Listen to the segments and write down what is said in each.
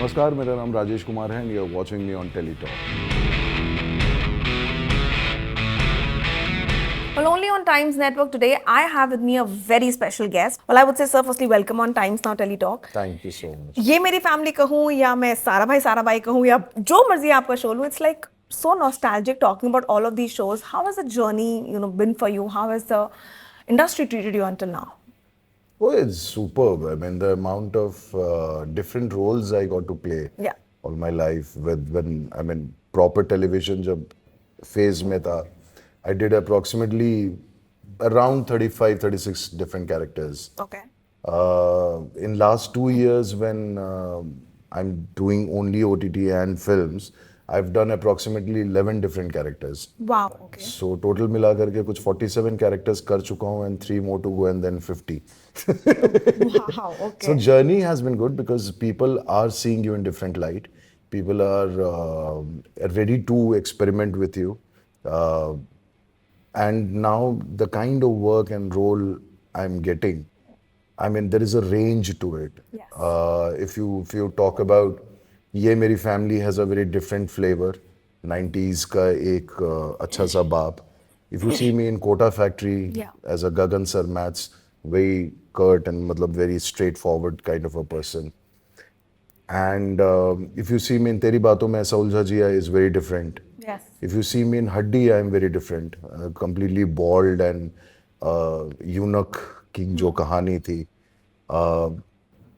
नमस्कार, मेरा नाम राजेश कुमार है and you are watching me on Teletalk. Well, only on Times Network today, I have with me a very special guest. Well, I would say, sir, firstly, welcome on Times Now Teletalk. Thank you so much. ये मेरी family कहूँ या मैं सारा भाई कहूँ या जो मर्जी आपका शो लूँ, it's like so nostalgic talking about all of these shows. How has the journey, been for you? How has the industry treated you until now? Oh, it's superb. I mean, the amount of different roles I got to play Yeah. all my life when proper television जब phase में था, I did approximately around 35, 36 different characters. Okay. In last 2 years when I'm doing only OTT and films, I've done approximately 11 different characters. Wow. Okay. So total मिला करके कुछ 47 characters कर चुका हूँ and 3 more to go and then 50. Wow. Okay. So journey has been good because people are seeing you in different light. People are ready to experiment with you. And now the kind of work and role I'm getting, I mean, there is a range to it. Yes. If you talk about ये मेरी family has a very different flavor. 90s का एक अच्छा सा बाप. If you see me in Kota Factory Yeah. as a Gagan Sir Maths, very curt and मतलब very straightforward kind of a person. And if you see me in तेरी बातों में ऐसा उलझा जिया is very different. Yes. If you see me in Haddi, I am very different. Completely bald and eunuch की जो कहानी थी.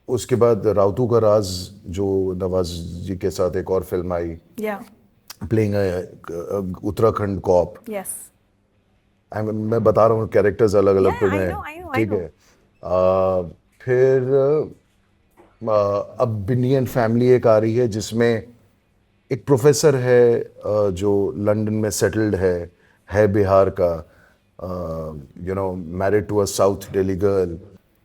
उसके बाद राउतू का राज जो नवाज जी के साथ एक और फिल्म आई, Yeah. Playing Uttarakhand cop. Yes. मैं बता रहा हूँ कैरेक्टर्स अलग अलग Yeah, फिल्में I हैं, know, I know, I ठीक know. है. फिर अब बिन्नी एंड फैमिली एक आ रही है जिसमें एक प्रोफेसर है जो लंदन में सेटल्ड है बिहार का, married to a South Delhi girl,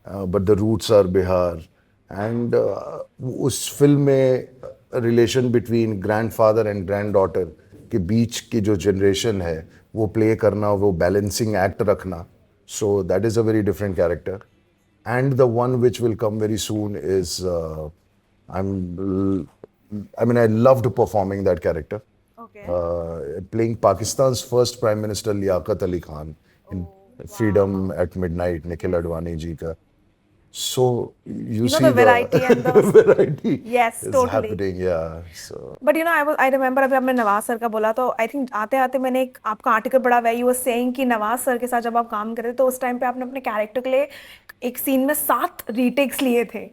but the roots are Bihar. And उस फिल्म में relation between grandfather and grand daughter के बीच की जो जनरेशन है वो प्ले करना, वो बैलेंसिंग एक्ट रखना. So that is a very different character. And the one which will come very soon is I loved performing that character. Okay. Playing Pakistan's first Prime Minister Liaquat Ali Khan in Freedom at Midnight, Nikhil Advani ji ka. So you know see the variety and the variety Yes, is totally. happening, yeah. So but I remember अभी आपने Nawaz sir का बोला तो I think आते आते मैंने एक आपका आर्टिकल पढ़ा हुआ है. यू वाज सेइंग कि नवाज सर के साथ जब आप काम कर रहे थे तो उस टाइम पे आपने अपने कैरेक्टर के लिए एक सीन में 7 रीटेक्स लिए थे.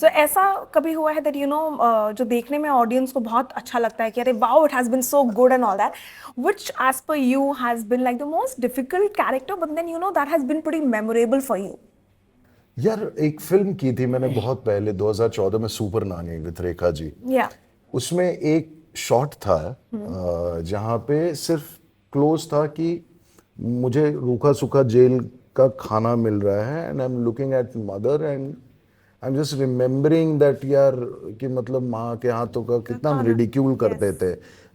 सो ऐसा कभी हुआ है दैट जो देखने में ऑडियंस को बहुत अच्छा लगता है कि अरे wow it has been so good and all that, which as per you has been like the most difficult character but then that has been pretty memorable for you? यार एक फिल्म की थी मैंने बहुत पहले 2014 में, सुपर नानी with Rekha ji. या उसमें एक शॉट था जहाँ पे सिर्फ क्लोज था कि मुझे रूखा सूखा जेल का खाना मिल रहा है and I am looking at mother and I am just remembering that यार कि मतलब माँ के हाथों का कितना हम रिडिक्यूल करते थे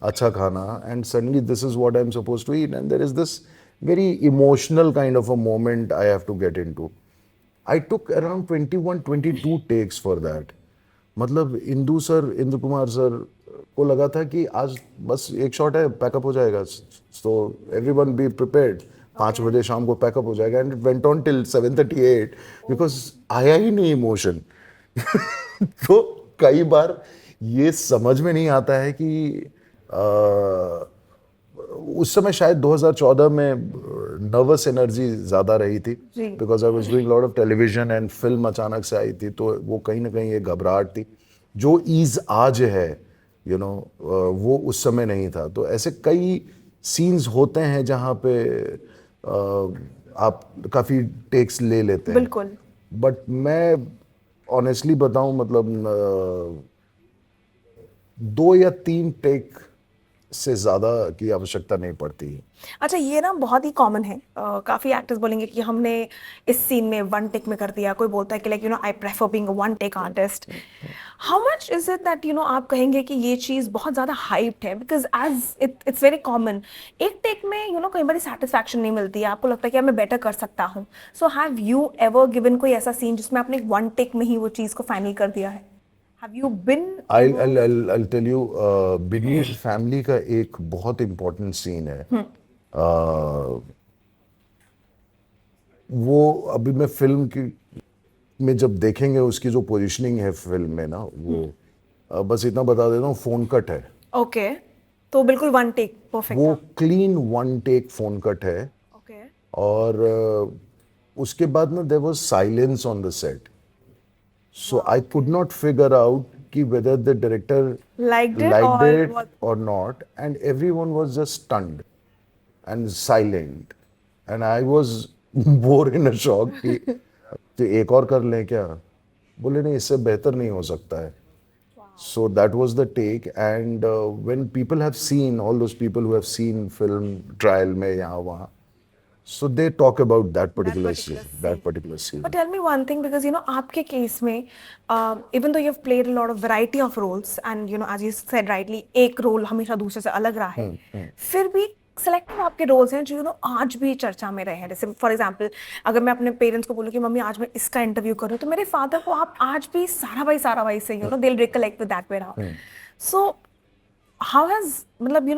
अच्छा खाना, and suddenly this is what I am supposed to eat and there is this very emotional kind of a moment I have to get into. I took around 21, 22 takes for that. मतलब Indu Kumar sir को लगा था कि आज बस एक shot है, pack up हो जाएगा. So everyone be prepared. 5 बजे शाम को पैकअप हो जाएगा. And it went on till 7:38 because आया ही नहीं इमोशन. तो कई बार ये समझ में नहीं आता है कि उस समय शायद 2014 में नर्वस एनर्जी ज़्यादा रही थी because I was doing lot of television and film अचानक से आई थी तो वो कहीं ना कहीं एक घबराहट थी. जो ईज आज है वो उस समय नहीं था. तो ऐसे कई सीन्स होते हैं जहाँ पे आप काफ़ी टेक्स ले लेते हैं. बिल्कुल. बट मैं ऑनेस्टली बताऊं मतलब 2 या 3 टेक से ज़्यादा की आवश्यकता नहीं पड़ती. अच्छा ये ना बहुत ही कॉमन है. काफ़ी एक्टर्स बोलेंगे कि हमने इस सीन में 1 टेक में कर दिया. कोई बोलता है कि like I prefer being a 1 take artist. How much is it that आप कहेंगे कि ये चीज़ बहुत ज़्यादा हाइप्ड है because as it's very common. एक टेक में कई बार सेटिस्फैक्शन नहीं मिलती है. आपको लगता है कि मैं बेटर कर सकता हूँ. So have you ever given कोई ऐसा सीन जिसमें आपने 1 टेक में ही वो चीज़ को फाइनल कर दिया है? Have you been? I'll tell you, Beneath family का एक बहुत इम्पोर्टेंट सीन है. वो अभी मैं फिल्म की में जब देखेंगे उसकी जो पोजीशनिंग है फिल्म में ना, वो बस इतना बता देता हूँ, फोन कट है. ओके, तो बिल्कुल वन टेक परफेक्ट वो था. Clean one take phone cut है. ओके, और उसके बाद में there was silence on the set. So I could not figure out कि whether the director Liked it liked or it what? or not, and everyone was just stunned and silent, and I was more in a shock कि तो एक और कर लें क्या. बोले नहीं, इससे बेहतर नहीं हो सकता है. So that was the take, and when people have seen, all those people who have seen film trial में यहाँ वहाँ, so they talk about that particular particular scene, that particular scene. But tell me one thing, because आपके case में even though you've played a lot of variety of roles and as you said rightly, एक role हमेशा दूसरे से अलग रहा है, फिर भी सेलेक्टिव आपके रोल्स हैं जो आज भी चर्चा में रहे हैं. जैसे फॉर एग्जांपल, अगर मैं अपने पेरेंट्स को बोलूँ कि मम्मी आज मैं इसका इंटरव्यू करूँ, तो मेरे फादर को आप आज भी सारा भाई से they will recollect with that way now. So how has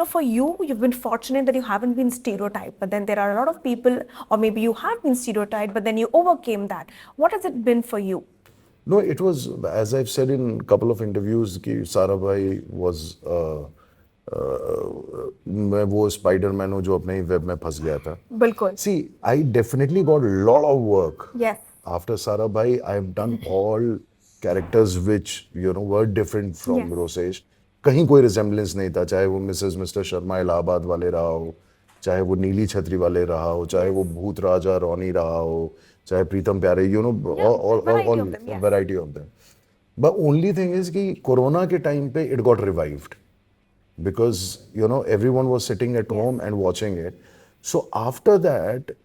for you, you've been fortunate that you haven't been stereotyped, but then there are a lot of people, or maybe you have been stereotyped but then you overcame that. What has it been for you? No, it was, as I've said in a couple of interviews, कि Sarabhai was मैं वो Spiderman हूँ जो अपने ही web में फंस गया था. बिल्कुल. See, I definitely got a lot of work. Yes. After Sarabhai, I've done all characters which were different from Yes. Rosesh. कहीं कोई रिजेम्बलेंस नहीं था, चाहे वो मिसेस मिस्टर शर्मा इलाहाबाद वाले रहा हो, चाहे वो नीली छतरी वाले रहा हो, चाहे वो भूत राजा रॉनी रहा हो, चाहे प्रीतम प्यारे, all yes. variety of them. But only thing is कि कोरोना के टाइम पे it got revived because everyone was sitting at home and watching it. So after that,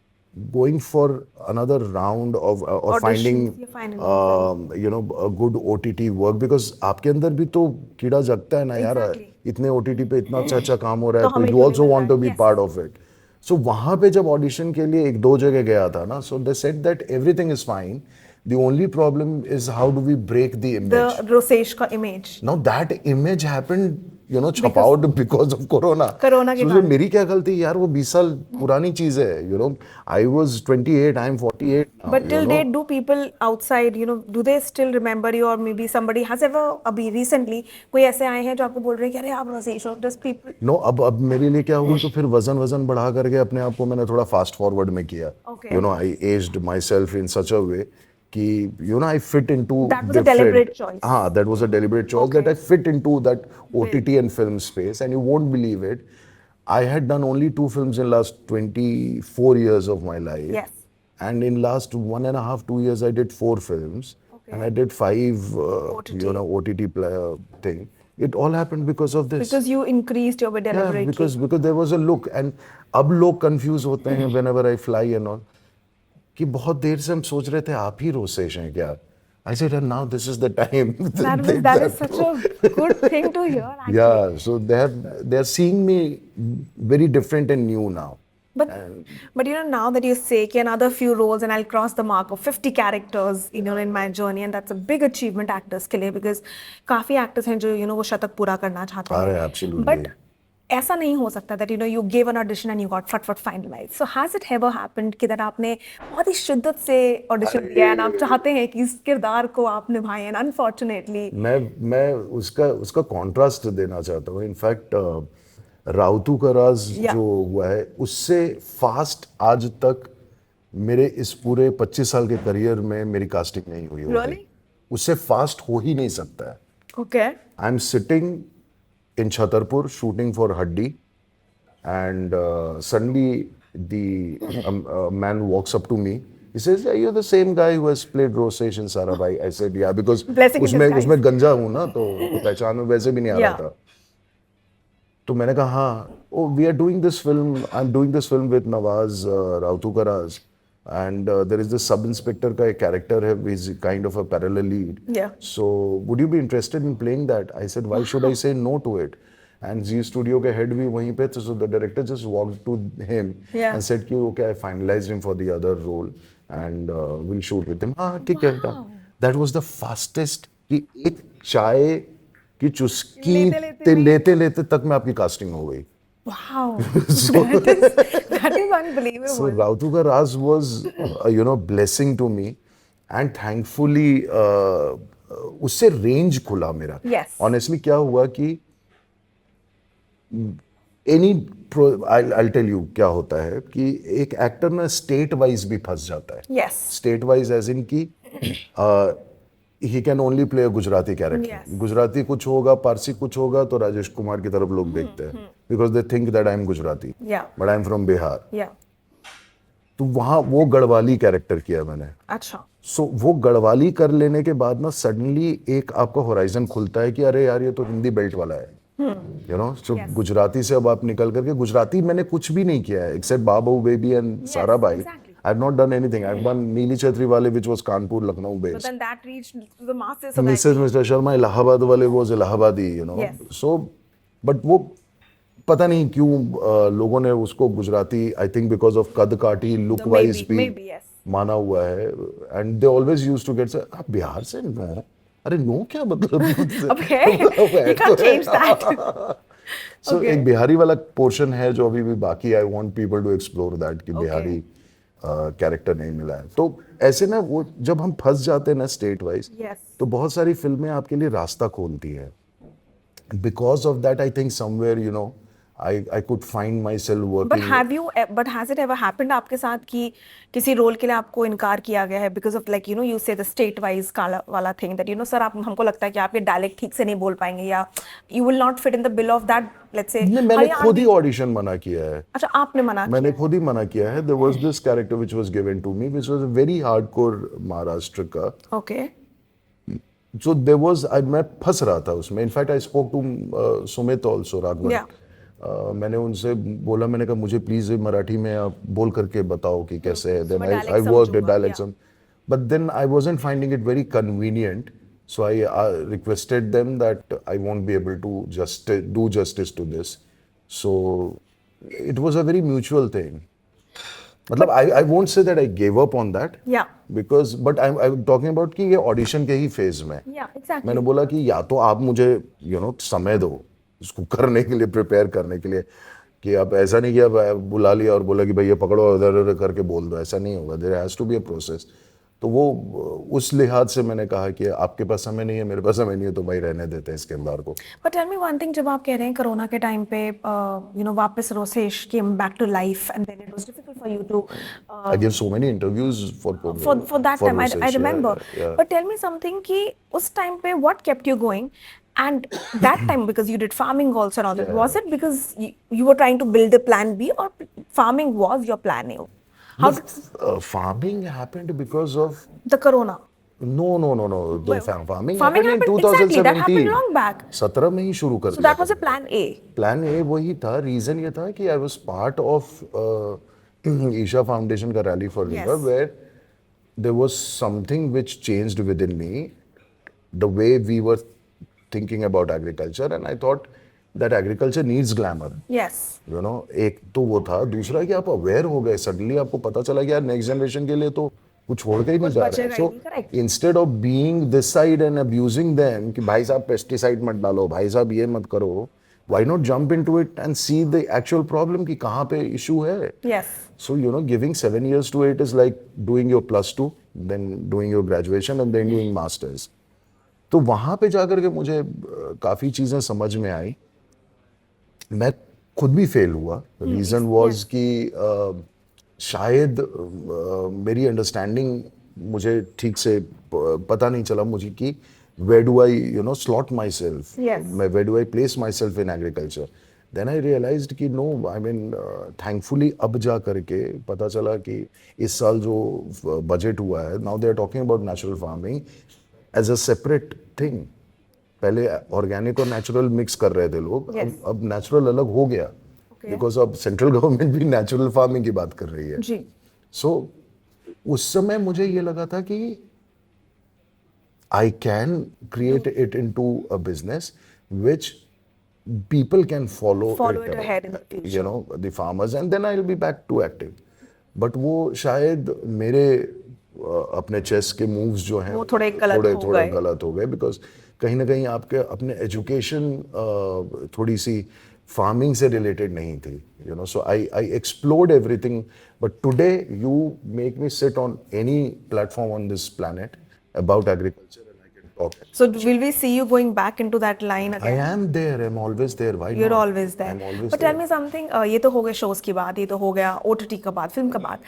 going for another round of finding a good OTT work, because आपके अंदर भी तो कीड़ा जगता है ना यार, इतने OTT पे इतना अच्छा काम हो रहा है, तो you also want to be part of it. So वहाँ पे जब ऑडिशन के लिए एक दो जगह गया था ना, so they said that everything is fine. The only problem is how do we break the image? The Rosesh का image. Now that image happened, छपा out because of Corona. Corona के So मेरी क्या गलती यार, वो 20 साल पुरानी चीज है. I was 28, I'm 48 now. But till date, do people outside, do they still remember you, or maybe somebody has ever अभी recently कोई ऐसे आए हैं जो आपको बोल रहे हैं कि अरे आप Rosesh हो? Does people? No, अब मेरे लिए क्या हुआ, तो फिर वजन बढ़ा करके अपने आप को मैंने थोड़ा फास्ट फॉरवर्ड में किया. Okay. I aged myself in such a way कि I fit into That was a deliberate choice. हाँ, that was a deliberate choice, Okay. that I fit into that OTT and film space, and you won't believe it, I had done only 2 films in last 24 years of my life. Yes. And in last 1.5, 2 years, I did 4 films, Okay. and I did 5 OTT. OTT thing. It all happened because of this. Because you increased your deliberately. Yeah, because there was a look, and अब लोग confuse होते हैं whenever I fly and all, कि बहुत देर से हम सोच रहे थे आप ही रोसेश हैं क्या. I said, and now this is the time. That is such a good thing to hear, actually. Yeah, so they're seeing me very different and new now. But now that you say कि another few roles and I'll cross the mark of 50 characters in my journey, and that's a big achievement actors के लिए, because काफी actors हैं जो वो शतक पूरा करना चाहते हैं. अरे absolutely. But ऐसा नहीं हो सकता that you gave an audition and you got फट finalized. So has it ever happened कि that आपने बहुत ही शिद्दत से audition दिया है, and आप चाहते हैं कि इस किरदार को आप निभाएं, and unfortunately मैं उसका कॉन्ट्रास्ट देना चाहता हूँ. इनफैक्ट राउतू का राज जो हुआ है, उससे फास्ट आज तक मेरे इस पूरे 25 साल के करियर में मेरी कास्टिंग नहीं हुई होगी. Really? उससे फास्ट हो ही नहीं सकता है. Okay. I'm sitting in Chhatarpur shooting for Haddi, and suddenly the man walks up to me. He says, "Yeah, you're the same guy who has played Rosesh in Sarabhai." I said, "Yeah, because Blessing in disguise. उसमें गंजा हूँ ना, तो पहचान में वैसे भी नहीं आ रहा Yeah. था. तो मैंने कहा हाँ, oh, we are doing this film. I'm doing this film with Nawaz Rautoo Karaz, and there is this sub inspector का एक character है, he's kind of a parallel lead. Yeah. So would you be interested in playing that? I said, why should I say no to it? And Z Studio के head भी वहीं पे थे, so the director just walked to him Yeah. and said कि okay, I finalized him for the other role, and we'll shoot with him. हाँ ठीक है. That was the fastest कि एक चाय की चुस्की लेते-लेते लेते लेते तक मैं आपकी कास्टिंग हो गई. wow, that is unbelievable. So Rautu Ka Raaz was, blessing to me, and thankfully उससे रेंज खुला मेरा. Yes. Honestly क्या हुआ कि I'll tell you क्या होता है कि एक एक्टर ना स्टेट वाइज भी फंस जाता है. Yes. State wise as in की he can only play Gujarati character. Yes. Gujarati कुछ होगा, पारसी कुछ होगा तो राजेश कुमार की तरफ लोग देखते हैं because they think that I am Gujarati Yeah. But I am from Bihar. Yeah. तो वहाँ वो गढ़वाली कैरेक्टर किया मैंने. अच्छा. सो वो गढ़वाली कर लेने के बाद ना सडनली एक आपका होराइजन खुलता है कि अरे यार ये तो हिंदी बेल्ट वाला है. सो गुजराती से अब आप निकल करके गुजराती मैंने कुछ भी नहीं किया है accept Babu baby and Sarabhai. exactly. I have not done anything. I have done Neeli Chhatri Waale which was Kanpur Lucknow But based. then that reached to the masses. So Mrs Mr Sharma Allahabad वाले was Allahabadi Yes. So but वो पता नहीं क्यों लोगों ने उसको Gujarati I think because of कद काठी लुक वाइज भी maybe yes. माना हुआ है. And they always used to get आप बिहार से नो. अरे नो क्या मतलब Okay, you can't change that. So Okay. एक बिहारी वाला पोर्शन है जो अभी भी बाकी. I want people to explore that कि बिहारी कैरेक्टर नहीं मिला है. तो ऐसे ना वो जब हम फंस जाते हैं ना स्टेट वाइज Yes. तो बहुत सारी फिल्में आपके लिए रास्ता खोलती है. Because of that I think somewhere I could find myself But working. but has it ever happened आपके साथ कि किसी रोल के लिए आपको इनकार किया गया है because of like you say the state wise वाला thing that सर आप हमको लगता है कि आप ये डायलेक्ट ठीक से नहीं बोल पाएंगे या you will not fit in the bill of that let's say. नहीं, मैंने खुद ही ऑडिशन मना किया है. अच्छा आपने मना मैंने खुद ही मना किया है. There was this character which was given to me which was a very hardcore Maharashtra का. Okay. So there was मैं फंस रहा था उसमें. In fact I spoke to Sumit also Raghavan. Yeah. मैंने उनसे बोला मैंने कहा मुझे प्लीज मराठी में आप बोल करके बताओ कि कैसे है. देन dialect आई वर्कड समझूंगा, dialects but then I wasn't finding it very convenient. So I requested them that I won't be able to just do justice to this. So it was a very mutual thing. मतलब I won't say that I give up on that Yeah. Because but I talking about कि ये audition के ही phase में. Yeah, exactly. मैंने बोला कि या तो आप मुझे समय दो इसको करने के लिए, प्रिपेयर करने के लिए, कि आप ऐसा नहीं कि आप बुला लिया और बोला कि भाई ये पकड़ो इधर उधर करके बोल दो. ऐसा नहीं होगा. There has to be a process. तो वो उस लिहाज से मैंने कहा कि आपके पास समय नहीं है, मेरे पास समय नहीं है, तो भाई रहने देते हैं इस किरदार को. But tell me one thing, जब आप कह रहे हैं कोरोना के टाइम पे वापस Rosesh came back to life and then it was difficult for you to I gave so many interviews for that time Rosesh, I remember. yeah. But tell me something कि उस टाइम पे what kept you going and that time because you did farming also and all that, was it because you were trying to build a plan B or farming was your plan A? How did farming happened because of the corona? no the farming Farming happened in happened, 2017. exactly, that happened long back. 17 में ही शुरू कर So दिया that was a plan A. Plan A वही था. Reason ये था कि I was part of Isha Foundation का rally for river where there was something which changed within me the way we were thinking about agriculture and I thought that agriculture needs glamour. Yes. एक तो वो था. दूसरा कि आप aware हो गए सडनली, आपको पता चला कि यार नेक्स्ट जनरेशन के लिए तो कुछ छोड़ के ही नहीं जा रहा है. बचेगा ही सो नहीं, correct. Instead of being this side and abusing them कि भाई साहब पेस्टिसाइड मत डालो, भाई साहब ये मत करो, why not jump into it and see the actual problem कि कहाँ पे issue है. Yes. So giving 7 years to it is like doing your +2, then doing your graduation and then doing masters. तो वहाँ पे जाकर के मुझे काफ़ी चीज़ें समझ में आई. मैं खुद भी फेल हुआ. रीज़न वॉज कि शायद मेरी अंडरस्टैंडिंग मुझे ठीक से पता नहीं चला मुझे कि where do I slot myself. Yes. Where do I place myself in agriculture. Then I realized कि no, I mean thankfully अब जा करके पता चला कि इस साल जो बजट हुआ है, now they are talking about natural farming as a separate thing. पहले ऑर्गेनिक और नेचुरल मिक्स कर रहे थे लोग. Yes. अब नेचुरल अलग हो गया बिकॉज अब सेंट्रल गवर्नमेंट भी नेचुरल फार्मिंग की बात कर रही है. जी. सो उस समय मुझे ये लगा था कि I can create it into a business which people can follow it ahead in the future. the farmers, and then I'll be back to active. But वो शायद मेरे अपने चेस के मूव्स जो हैं वो थोड़े गलत थोड़े हो थोड़ा गए। गलत हो गए, बिकॉज कहीं ना कहीं आपके अपने एजुकेशन थोड़ी सी फार्मिंग से रिलेटेड नहीं थी, you know. So I explored everything, but today you make me sit on any platform on this planet about agriculture and I can talk. So will we see you going back into that line I again? am there, I'm always there, why You're not? always there. I'm always But tell there. me something. ये तो हो गए shows की बात, ये तो हो गया OTT का बात, film का बात.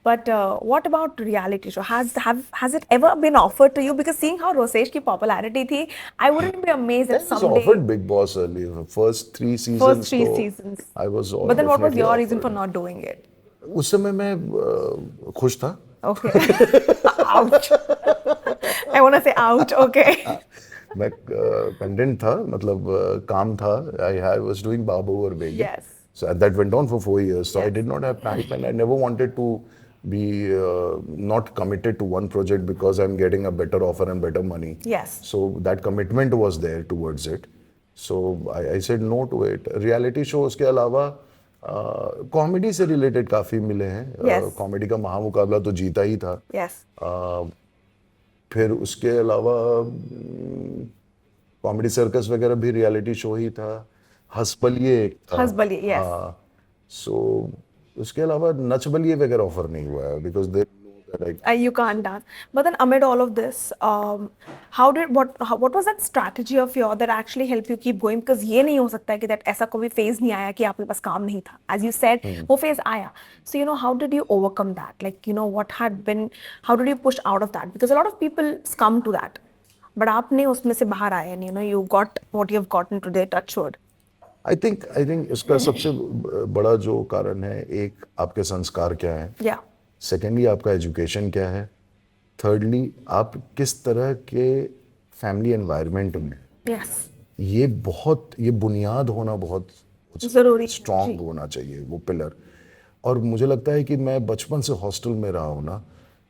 But what about reality show? Has it ever been offered to you? Because seeing how Rosesh की popularity थी, I wouldn't be amazed I if was someday offered Big Boss earlier, first 3 seasons. first 3 तो seasons. I was But then what was definitely your reason for offered. not doing it? उस समय मैं खुश था. Okay. Ouch. I want to say ouch. Okay. मैं content था, मतलब काम था. I was doing Babu और Begi. Yes. So that went on for 4 years. So I Yes. did not have time, and I never wanted to be not committed to one project because I'm getting a better offer and better money. Yes. So that commitment was there towards it. So I said no to it. Reality shows के अलावा comedy से related काफी मिले हैं. Yes. Comedy का महामुकाबला तो जीता ही था. Yes. फिर उसके अलावा कॉमेडी सर्कस वगैरह भी रियलिटी शो ही था. हंस बलिए एक था. हंस बलिए, yes. हाँ. सो उसके अलावा नच बलिए वगैरह ऑफर नहीं हुआ है, because they know that I. You can't dance. But then amid all of this, what was that strategy of yours that actually helped you keep going? Because ये नहीं हो सकता है कि that ऐसा कोई phase नहीं आया कि आपके पास काम नहीं था. As you said, वो phase आया. So how did you overcome that? Like how did you push out of that? Because a lot of people succumb to that. But आपने उसमें से बाहर आए and you got what you've gotten today, touch wood. I think इसका सबसे बड़ा जो कारण है, एक आपके संस्कार क्या है, Yeah. सेकेंडली आपका एजुकेशन क्या है, थर्डली आप किस तरह के फैमिली एनवायरनमेंट में. Yes. ये बुनियाद होना बहुत जरूरी है, स्ट्रांग जी. होना चाहिए, वो पिलर. और मुझे लगता है कि मैं बचपन से हॉस्टल में रहा हूँ ना,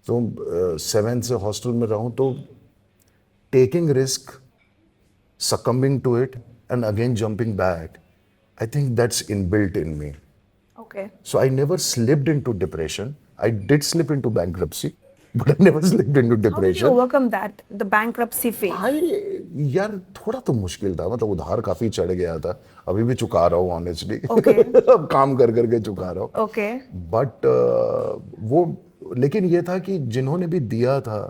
तो 7th से हॉस्टल में रहा हूँ, तो taking risk, succumbing to it and again jumping back, I think that's inbuilt in me. Okay. So I never slipped into depression. I did slip into bankruptcy, but I never slipped into How did you depression. overcome that, the bankruptcy phase? यार थोड़ा तो मुश्किल था, मतलब उधार काफी चढ़ गया था. अभी भी चुका रहा हूँ ऑनेस्टली. Okay. अब काम कर करके चुका रहा हूँ. Okay. बट वो, लेकिन ये था कि जिन्होंने भी दिया था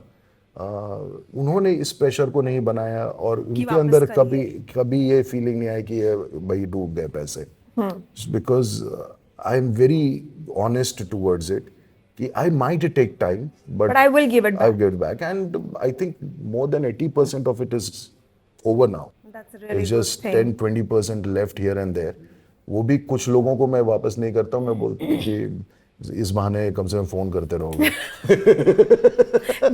उन्होंने इस प्रेशर को नहीं बनाया, और उनके वापस अंदर करिए. कभी ये फीलिंग नहीं आई कि ये भाई डूब गए पैसे. Because I am very honest towards it कि I might take time, But I will give it I back. give it back, and I think more than 80% of it is over now. That's a really It's good just thing. 10-20% left here and there. वो भी कुछ लोगों को मैं वापस नहीं करता हूँ. मैं बोलता हूँ कि इस बहाने कम से कम फोन करते रहोगे.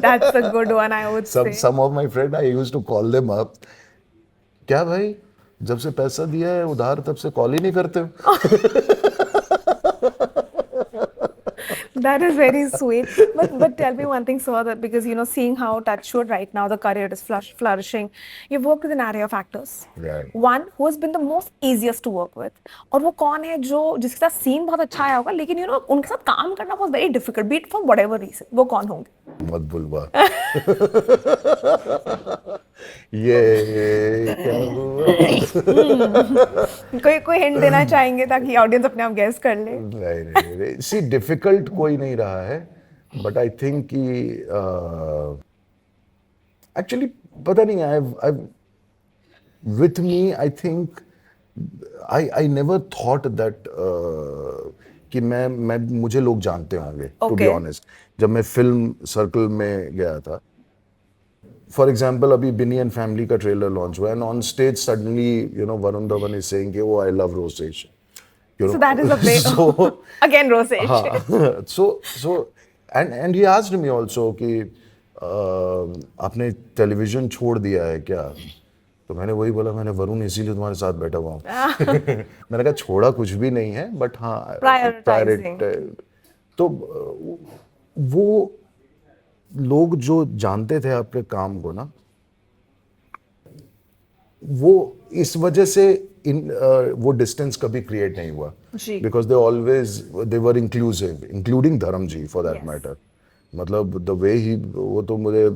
That's a good one, I would say. Some of my friend, I used to call them up. क्या भाई, जब से पैसा दिया है उधार तब से कॉल ही नहीं करते हो. That is very sweet. But tell me one thing, sir, that because seeing how Touchwood right now the career is flourishing, you've worked with an array of actors. Right. One who has been the most easiest to work with. और वो कौन है जो जिसके साथ scene बहुत अच्छा आया होगा, लेकिन उनके साथ काम करना बहुत very difficult, be it for whatever reason. वो कौन होंगे? मत बुलवा. ये क्या हुआ? कोई हिंट देना चाहेंगे ताकि ऑडियंस अपने आप गेस कर ले? नहीं. सी डिफिकल्ट कोई नहीं रहा है, बट आई थिंक कि एक्चुअली पता नहीं, आई with me I think I never thought that कि मैं मुझे लोग जानते होंगे, टू बी Okay. ऑनेस्ट. जब मैं फिल्म सर्कल में गया था, फॉर एग्जाम्पल अभी बिनी एंड फैमिली का ट्रेलर लॉन्च हुआ, and on stage suddenly Varun Dhawan is saying कि वो I love Rosesh. So that is a big again Rosesh. हाँ. so and he asked me also कि आपने टेलीविजन छोड़ दिया है क्या? तो मैंने वही बोला, मैंने वरुण इसीलिए तुम्हारे साथ बैठा हुआ हूँ. मैंने कहा छोड़ा कुछ भी नहीं है, बट हाँ Prioritizing. तो वो लोग जो जानते थे आपके काम को ना, वो इस वजह से वो डिस्टेंस कभी क्रिएट नहीं हुआ. जी. Because they were inclusive, including Dharam ji for that Yes. Matter. मतलब द वे ही, वो तो मुझे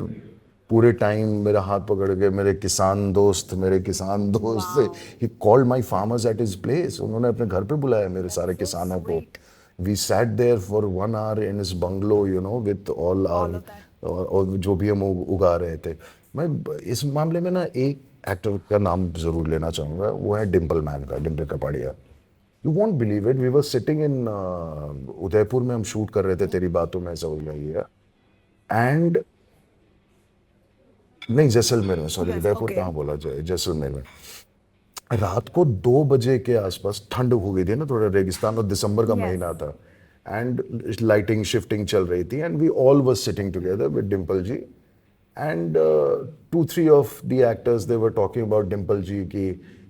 पूरे टाइम मेरा हाथ पकड़ के मेरे किसान दोस्त से, he called my farmers at his place, उन्होंने अपने घर पे बुलाया मेरे सारे so किसानों को. sweet. We sat there for 1 hour in his bungalow, you know, with all All hour, of that. और जो भी हम उगा रहे थे. मैं इस मामले में ना एक एक्टर का नाम जरूर लेना चाहूंगा, वो है डिम्पल मैन का, Dimple Kapadia. You won't believe it, we were sitting in Udaipur में, हम शूट कर रहे थे तेरी बातों में ऐसा हो गई है, एंड नहीं जैसलमेर में, सॉरी उदयपुर Okay. कहाँ बोला जाए, जैसलमेर में. रात को 2 बजे के आसपास ठंड हो गई थी ना, थोड़ा रेगिस्तान, और दिसंबर का Yes. महीना था, एंड लाइटिंग शिफ्टिंग चल रही थी, and we all were sitting together with Dimple ji, and 2-3 of the actors, they were talking about Dimple ji ki,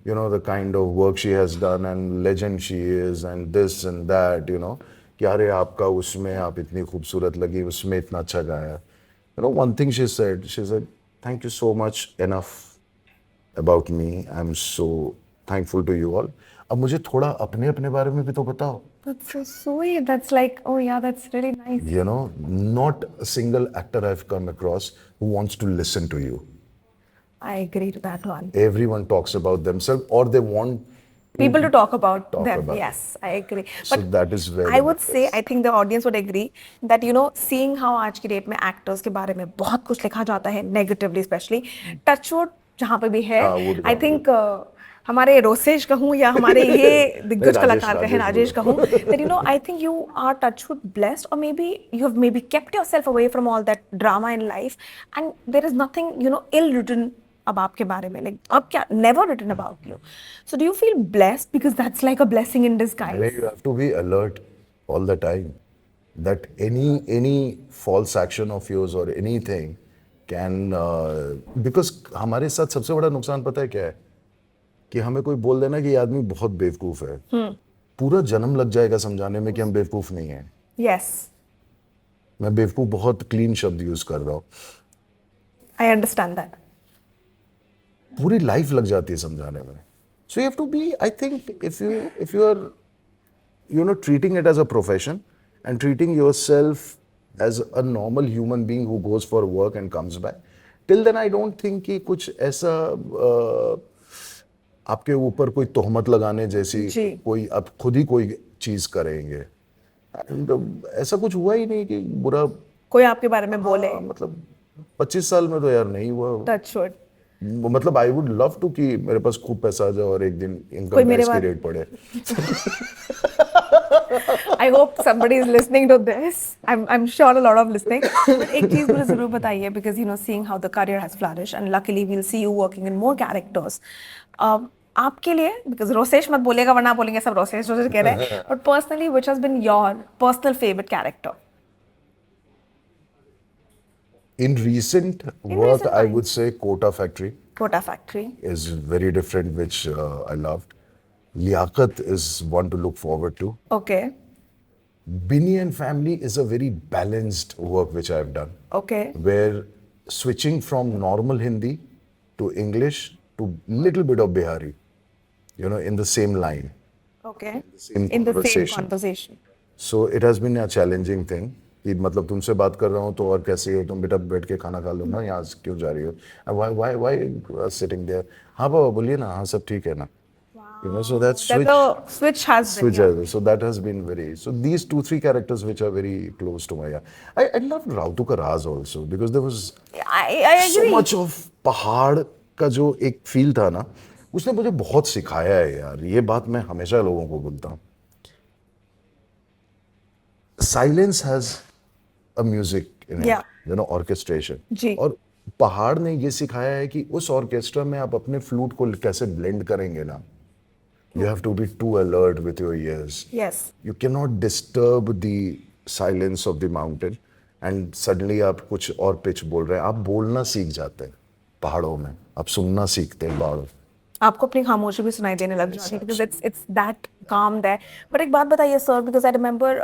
you know, the kind of work she has done and legend she is and this and that, you know, कि अरे आपका उसमें आप इतनी खूबसूरत लगी, उसमें इतना अच्छा गाया. You know, one thing she said, thank you so much, enough about me, I'm so thankful to you all. अब मुझे थोड़ा अपने अपने बारे में भी तो बताओ. That's so sweet. That's like, oh yeah, that's really nice. You know, not a single actor I've come across who wants to listen to you. I agree to that one. Everyone talks about themselves, or they want People to talk about Talk them. about. Yes, I agree. So But that is very I would nice. say, I think the audience would agree that, you know, seeing how आज की date में actors के बारे में बहुत कुछ लिखा जाता है नेगेटिवली, स्पेशली टचवुड जहाँ पे भी है, हाँ, वो भी आई हाँ, थिंक हमारे रोसेश कहूँ या हमारे ये दिग्गज राजेश- कलाकार कहें, राजेश राजेश कहूँ, that, you know, I think you are touchwood blessed, or maybe you have maybe kept yourself away from all that drama in life, and there is nothing, you know, ill written अब आपके बारे में, like अब क्या, never written about you. So do you feel blessed, because that's like a blessing in disguise? You have to be alert all the time that any false action of yours or anything can because हमारे साथ सबसे बड़ा नुकसान पता है क्या है, कि हमें कोई बोल देना कि ये आदमी बहुत बेवकूफ है, पूरा जन्म लग जाएगा समझाने में कि हम बेवकूफ नहीं है. Yes, मैं बेवकूफ बहुत क्लीन शब्द यूज कर रहा हूँ. I understand that. पूरी लाइफ लग जाती है समझाने में. So you have to be, I think if you are, you know, treating it as a profession and treating yourself as a normal human being who goes for work and comes back, till then I don't think कि कुछ ऐसा आपके ऊपर कोई तोहमत लगाने जैसी जी. कोई आप खुद ही कोई चीज करेंगे. And, ऐसा कुछ हुआ ही नहीं कि बुरा, कोई आपके बारे में बोले. मतलब 25 साल में तो यार नहीं हुआ. टचवुड. मतलब आई वुड लव टू कि मेरे पास खूब पैसा आ जाए और एक दिन कोई इनकम मेरे टैक्स की बारे- रेट पड़े. I hope somebody is listening to this. I'm sure a lot of listening. But एक चीज मुझे जरूर बताइए, because, you know, seeing how the career has flourished and luckily we'll see you working in more characters. आपके लिए, because Rosesh मत बोलेगा वरना आप बोलेंगे सब रोसेश रोसेश कह रहे हैं, but personally, which has been your personal favorite character? In recent work, recent I times. would say Kota Factory Kota Factory. is very different, which I loved. Liaquat is one to look forward to. Okay. Binny and Family is a very balanced work which I've done, Okay. where switching from normal Hindi to English to little bit of Bihari, you know, in the same line. Okay. Same In the same conversation. conversation. So it has been a challenging thing. कि मतलब तुमसे बात कर रहा हूँ तो और कैसे हो तुम, बेटा बैठ के खाना खा लो ना, यहाँ से क्यों जा रही हो, why sitting there, हाँ बाबा बोलिए ना, हाँ सब ठीक है ना. You know, so that That the switch has been. switch has- so that has been very, so these 2-3 characters which are very close to my heart. I loved Rautu Ka Raaz also because there was I so agree. much of पहाड़ का जो एक feel था ना, उसने मुझे बहुत सिखाया है यार. ये बात मैं हमेशा लोगों को बोलता हूँ. Silence has a music in it, Yeah. you know, orchestration. जी. और पहाड़ ने ये सिखाया है कि उस ऑर्केस्ट्रा में आप अपने फ्लूट को कैसे ब्लेंड करेंगे ना. You have to be too alert with your ears. Yes. You cannot disturb the silence of the mountain and suddenly आप कुछ और पिच बोल रहे हैं. आप बोलना सीख जाते हैं पहाड़ों में, आप सुनना सीखते हैं पहाड़ों. आपको अपनी खामोशी भी सुनाई देने लग जाती है, because it's that calm there. But एक बात बताइए सर, because I remember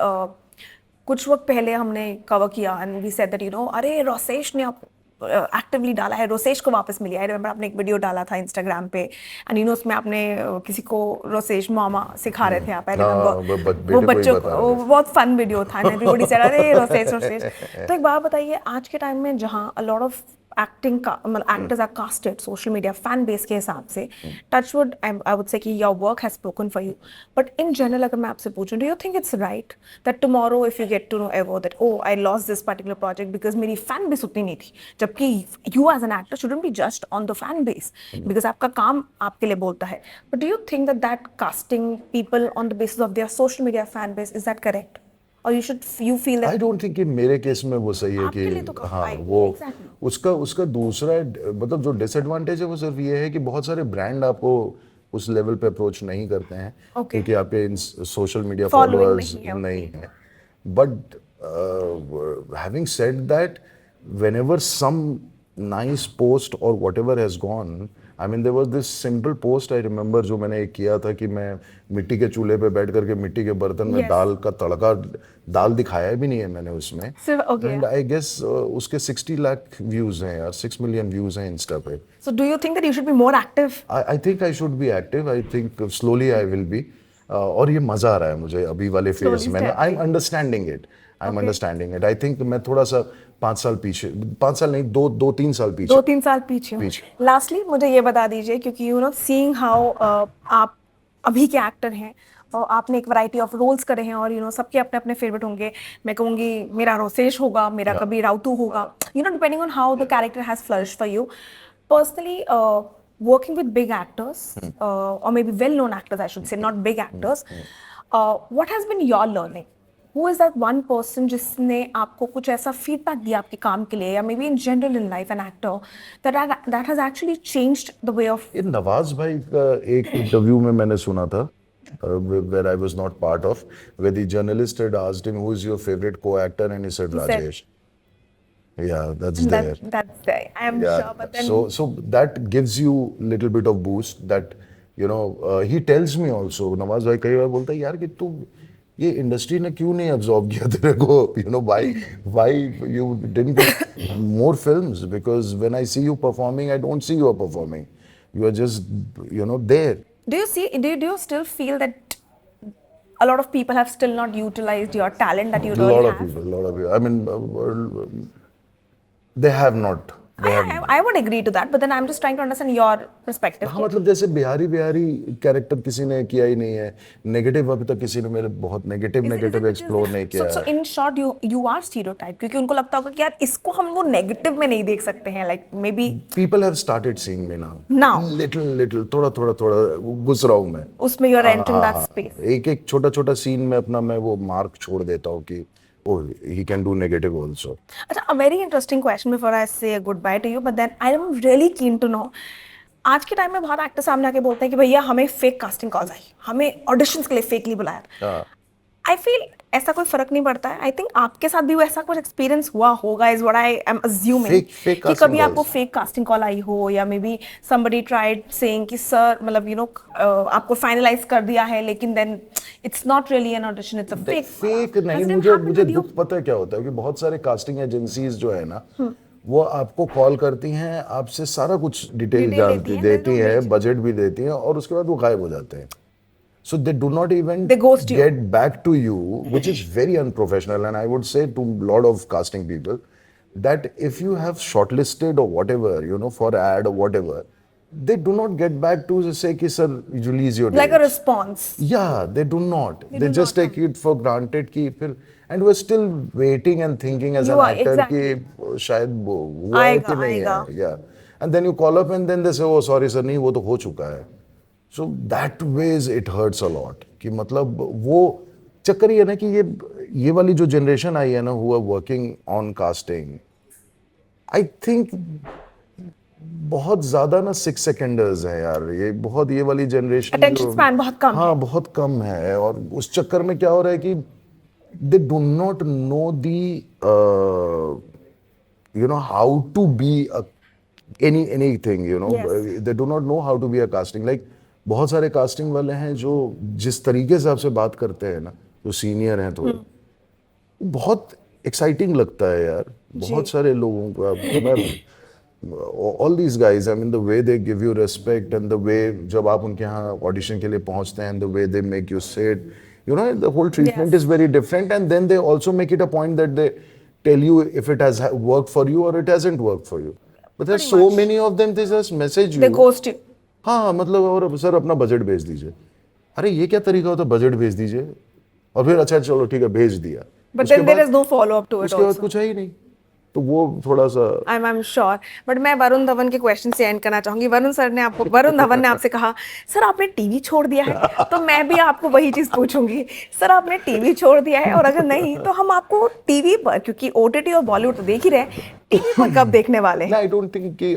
कुछ वक्त पहले हमने कवर किया and we said that, you know, अरे रोसेश ने आप एक्टिवली डाला है, रोसेश को वापस मिली। आई रिमेंबर आपने एक वीडियो डाला था इंस्टाग्राम पे, एंड यू नो उसमें आपने किसी को रोसेश मामा सिखा रहे थे आप, आई रिमेंबर वो बेटे को ही बच्चों बता को, रहे वो बहुत फन वीडियो था, एवरीबॉडी सेड अरे रोसेश रोसेश। तो एक बात बताइए, आज के टाइम में जहाँ अ लॉट ऑफ एक्टिंग का मतलब actors are casted social media fan base के हिसाब से, टचवुड आई वुड से कि your work has spoken for you, but in general अगर मैं आपसे पूछूं, do you think it's right that tomorrow if you get to know ever that oh I lost this particular project because मेरी fan base उतनी नहीं थी, जबकि you as an actor shouldn't be just on the fan base because आपका काम आपके लिए बोलता है, but do you think that that casting people on the basis of their social media fan base is that correct, और you feel that I don't think कि मेरे case में वो सही है आपके लिए तो कि हाँ I- वो exactly. उसका दूसरा मतलब जो डिसएडवांटेज है वो सिर्फ ये है कि बहुत सारे ब्रांड आपको उस लेवल पे अप्रोच नहीं करते हैं Okay. क्योंकि आपके सोशल मीडिया Following फॉलोअर्स नहीं है, नहीं है, but having said that whenever some nice post or whatever has gone, I mean there was this simple post I remember जो मैंने एक किया था कि मैं मिट्टी के चूल्हे पे बैठ करके मिट्टी के बर्तन में Yes. दाल का तड़का, दाल दिखाया भी नहीं है मैंने उसमें, सिर्फ okay. एंड आई गेस उसके 60 लाख व्यूज हैं यार, 6 मिलियन व्यूज हैं इंस्टा पे। So do you think that you should be more active? I think I should be active, I think slowly I will be, और ये मजा आ रहा है मुझे अभी वाले फेज Slowly में, I am understanding it, I am understanding it. I think मैं थोड़ा सा 5 साल पीछे, 5 साल नहीं, 2-3 साल पीछे। 2-3 साल पीछे हूँ। लास्टली मुझे ये बता दीजिए, क्योंकि यू नो सीइंग हाउ आप अभी के एक्टर हैं और आपने एक वैरायटी ऑफ रोल्स करे हैं, और यू नो सबके अपने अपने फेवरेट होंगे, मैं कहूँगी मेरा रोसेश होगा, मेरा कभी राउतू होगा, you know depending on how the character has flourished for you personally, working with big actors or maybe well known actors I should say, not big actors, what has been your learning? Who is that one person जिसने आपको कुछ ऐसा feedback दिया आपके काम के लिए, या may be in general in life an actor that has actually changed the way of? ये नवाज भाई का एक इंटरव्यू में मैंने सुना था, where I was not part of, where the journalist had asked him who is your favorite co-actor and he said Rajesh. Yeah, that's there. That's there. I am Yeah. sure, but then So that gives you little bit of boost that you know he tells me also, Nawaz भाई कई बार बोलता है यार कि तू ये industry ने क्यों नहीं अब्सॉर्ब किया तेरे को, you know why you didn't get more films, because when I see you performing I don't see you are performing, you are just you know there. do you still feel that a lot of people have still not utilized your talent that you really lot have? of people, I mean they have not. I would agree to that, but then I'm just trying to understand your perspective. हाँ मतलब जैसे Bihari character किसी ने किया ही नहीं है, negative अभी तक किसी ने मेरे बहुत नेगेटिव एक्सप्लोर नहीं किया So in short, you are stereotyped, क्योंकि उनको लगता होगा कि यार इसको हम वो नेगेटिव में नहीं देख सकते हैं, like maybe people have started seeing me now. Now. little थोड़ा घुस रहा हूँ मैं उसमें you are entering that space. एक छोटा सीन में अपना मैं वो मार्क छोड़ देता हूँ कि oh he can do negative also. अच्छा, a very interesting question before I say a goodbye to you, but then I am really keen to know, आज के टाइम में बहुत एक्टर सामने आके बोलते हैं कि भैया हमें फेक कास्टिंग कॉल्स आई, हमें ऑडिशंस के लिए फेकली बुलाया। आई फील ऐसा कोई फर्क नहीं पड़ता है। आई थिंक आपके साथ भी वो ऐसा कुछ एक्सपीरियंस हुआ होगा, is what I am assuming, Fake कि कभी casting आपको calls. फेक कास्टिंग कॉल आई हो, या maybe somebody tried saying कि सर मतलब यू नो आपको फाइनलाइज कर दिया है लेकिन then it's not really an audition, it's a fake नहीं, मुझे दुख पता है क्या होता है कि बहुत सारे कास्टिंग एजेंसीज जो है ना वो आपको कॉल करती हैं, आपसे सारा कुछ डिटेल देती हैं, बजट भी देती हैं, और उसके बाद वो गायब हो जाते हैं. So they do not even They ghost you. get back to you, which is very unprofessional. And I would say to a lot of casting people that if you have shortlisted or whatever, you know, for ad or whatever, they do not get back to say, "Ki sir, release your like a dates." response. Yeah, they do not. They do just not take it for granted कि फिर, and we're still waiting and thinking as You an are, actor exactly. कि शायद वो हुआ है कि नहीं है. Yeah, and then you call up and then they say, "Oh, sorry sir, नहीं वो तो हो चुका है." So that ways it hurts a lot. कि मतलब वो चक्कर ये ना कि ये वाली जो जनरेशन आई है ना who are working on casting, I think बहुत ज्यादा ना 6 सेकेंडर्स है यार, ये वाली जनरेशन Attention span बहुत कम हाँ बहुत कम है, और उस चक्कर में क्या हो रहा है कि they do not know the you know how to be anything, you know. Yes. They do not know how to be a casting, like बहुत सारे कास्टिंग वाले हैं जो जिस तरीके से आपसे बात करते हैं ना, जो सीनियर हैं थोड़े, बहुत एक्साइटिंग लगता है यार. बहुत सारे लोगों का all these guys, I mean, the way they give you respect and the way जब आप उनके यहाँ audition के लिए पहुँचते हैं, and the way they make you sit, you know, the whole treatment Yes. is very different. And then they also make it a point that they tell you if it has worked for you or it hasn't worked for you. But there's so many of them, they just message They you. ghost you. हाँ मतलब, और sir अपना budget भेज दीजिए. अरे ये क्या तरीका होता है, बजट भेज दीजिए और फिर अच्छा चलो ठीक है भेज दिया. But उसके then there बाद- is no follow up to it उसके बाद also. कुछ है ही नहीं. तो वो थोड़ा सा I'm sure. But मैं वरुण धवन के क्वेश्चन से एंड करना चाहूंगी. वरुण धवन ने आपसे कहा, सर आपने टीवी छोड़ दिया है. तो मैं भी आपको वही चीज पूछूंगी. सर आपने टीवी छोड़ दिया है, और अगर नहीं तो हम आपको टीवी पर, क्योंकि ओटीटी और बॉलीवुड तो देख ही रहे, टीवी पर कब देखने वाले हैं? आई डोंट थिंक कि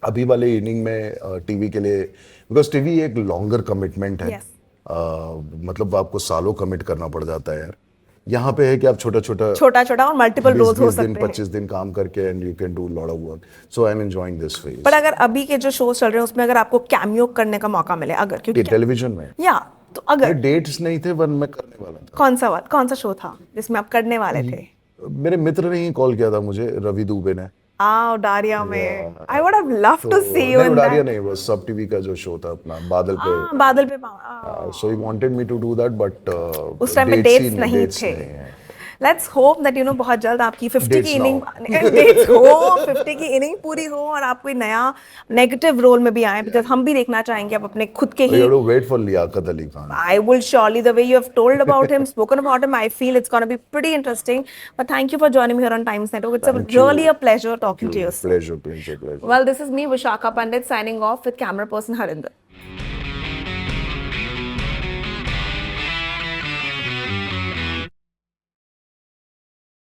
अभी वाले इनिंग में टीवी के लिए, बिकॉज टीवी एक लॉन्गर कमिटमेंट है. Yes. मतलब आपको सालों कमिट करना पड़ जाता है यार. यहाँ पे है कि आप छोटा छोटा और मल्टीपल रोल्स हो 20 दिन सकते हैं. 25 दिन काम करके and you can do lot of work. So I am enjoying this phase. पर अगर अभी के जो शोज चल रहे हैं उसमें अगर आपको कैमियो करने का मौका मिले, अगर, क्योंकि टेलीविजन में या तो अगर डेट्स नहीं थे, वन मैं करने वाला था. कौन सा शो था जिसमें आप करने वाले थे? मेरे मित्र ने ही कॉल किया था मुझे, रवि दुबे ने. उडारिया में. I would have loved to see you in Udaariyaan that. नहीं, वो सब टीवी का जो शो था अपना बादल पे. बादल पे So he wanted me to do that, but उस टाइम में डेट्स नहीं थे. लेट्स होप दैट बहुत जल्द आपकी 50 Dates की इनिंग डेट्स हो, 50 की इनिंग पूरी हो और आप कोई नया नेगेटिव रोल में भी आए, बिकॉज हम भी देखना चाहेंगे आप अपने खुद के You he. have to wait for Liaquat Ali Khan. I will surely, the way you have told about him, spoken about him, I feel it's going to be pretty interesting. But thank you for joining me here on Times Network. It's Thank you. really a pleasure talking to you. Pleasure. Well, this is me, Vishakha Pandit, signing off with camera person Harinder.